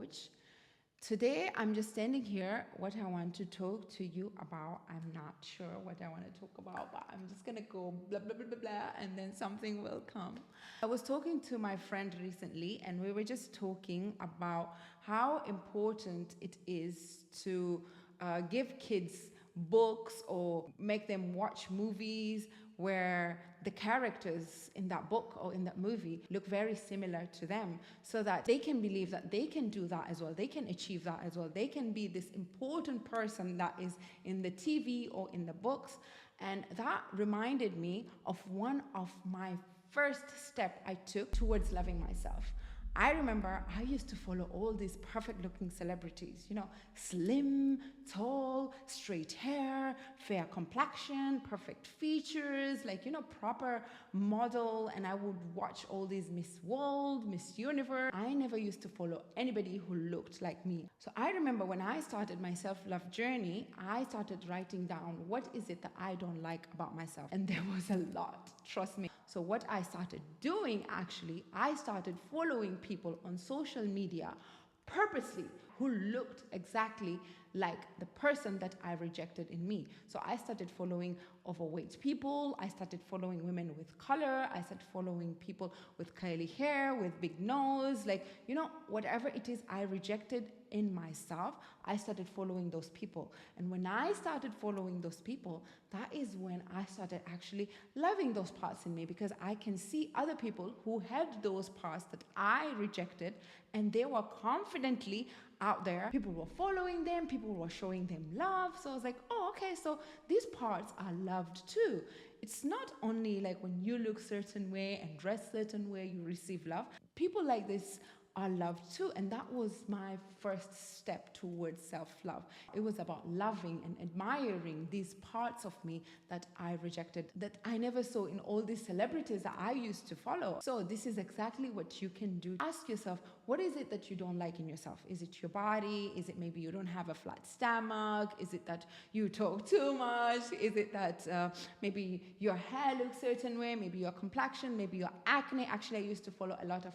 coach. Today, I'm just standing here. What I want to talk to you about, I'm not sure what I want to talk about, but I'm just going to go blah, blah, blah, blah, blah, and then something will come. I was talking to my friend recently, and we were just talking about how important it is to give kids books or make them watch movies where the characters in that book or in that movie look very similar to them, so that they can believe that they can do that as well, they can achieve that as well, they can be this important person that is in the TV or in the books. And that reminded me of one of my first step I took towards loving myself. I remember I used to follow all these perfect looking celebrities, slim, tall, straight hair, fair complexion, perfect features, proper model. And I would watch all these Miss World, Miss Universe. I never used to follow anybody who looked like me. So I remember when I started my self-love journey, I started writing down what is it that I don't like about myself. And there was a lot, trust me. So what I started doing, actually, I started following people on social media purposely who looked exactly like the person that I rejected in me. So I started following overweight people. I started following women with color. I started following people with curly hair, with big nose, whatever it is I rejected in myself, I started following those people. And when I started following those people, that is when I started actually loving those parts in me, because I can see other people who had those parts that I rejected, and they were confidently out there. People were following them, people were showing them love. So I was like, oh, okay, so these parts are loved too. It's not only like when you look certain way and dress certain way, you receive love. People like this are loved too. And that was my first step towards self-love. It was about loving and admiring these parts of me that I rejected, that I never saw in all these celebrities that I used to follow. So this is exactly what you can do. Ask yourself, what is it that you don't like in yourself? Is it your body? Is it maybe you don't have a flat stomach? Is it that you talk too much? Is it that maybe your hair looks certain way? Maybe your complexion, maybe your acne. Actually, I used to follow a lot of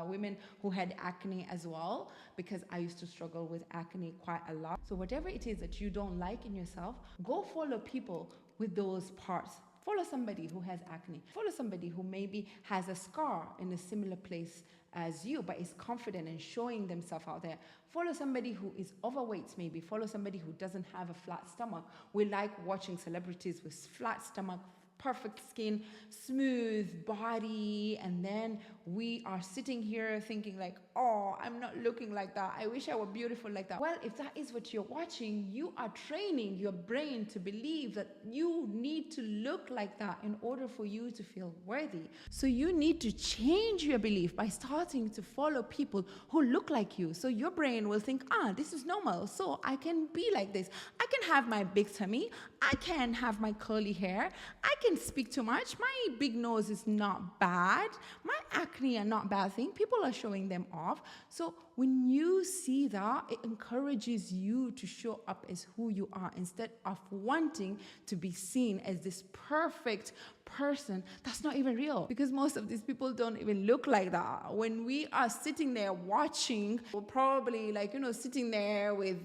women who had acne as well, because I used to struggle with acne quite a lot. So whatever it is that you don't like in yourself, go follow people with those parts. Follow somebody who has acne. Follow somebody who maybe has a scar in a similar place as you, but is confident and showing themselves out there. Follow somebody who is overweight, maybe. Follow somebody who doesn't have a flat stomach. We like watching celebrities with flat stomach, perfect skin, smooth body, and then we are sitting here thinking like, oh, I'm not looking like that. I wish I were beautiful like that. Well, if that is what you're watching, you are training your brain to believe that you need to look like that in order for you to feel worthy. So you need to change your belief by starting to follow people who look like you. So your brain will think, this is normal, so I can be like this. I can have my big tummy. I can have my curly hair. I can speak too much. My big nose is not bad. My acne are not bad thing. People are showing them off. So when you see that, it encourages you to show up as who you are, instead of wanting to be seen as this perfect person that's not even real, because most of these people don't even look like that. When we are sitting there watching, we're probably sitting there with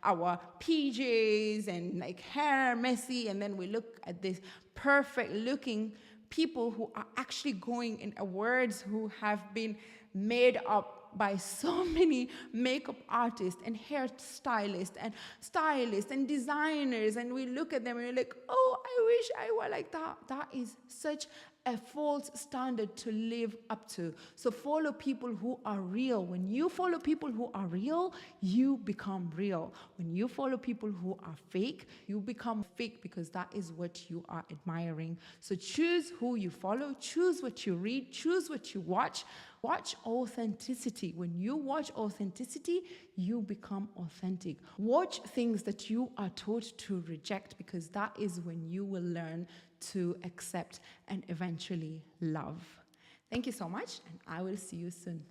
our PJs and hair messy, and then we look at this perfect looking people who are actually going in awards, who have been made up by so many makeup artists and hairstylists and stylists and designers, and we look at them and we're like, oh, I wish I were like that. That is such a false standard to live up to. So follow people who are real. When you follow people who are real, you become real. When you follow people who are fake, you become fake, because that is what you are admiring. So choose who you follow, choose what you read, choose what you watch. Watch authenticity. When you watch authenticity, you become authentic. Watch things that you are taught to reject, because that is when you will learn to accept and eventually love. Thank you so much, and I will see you soon.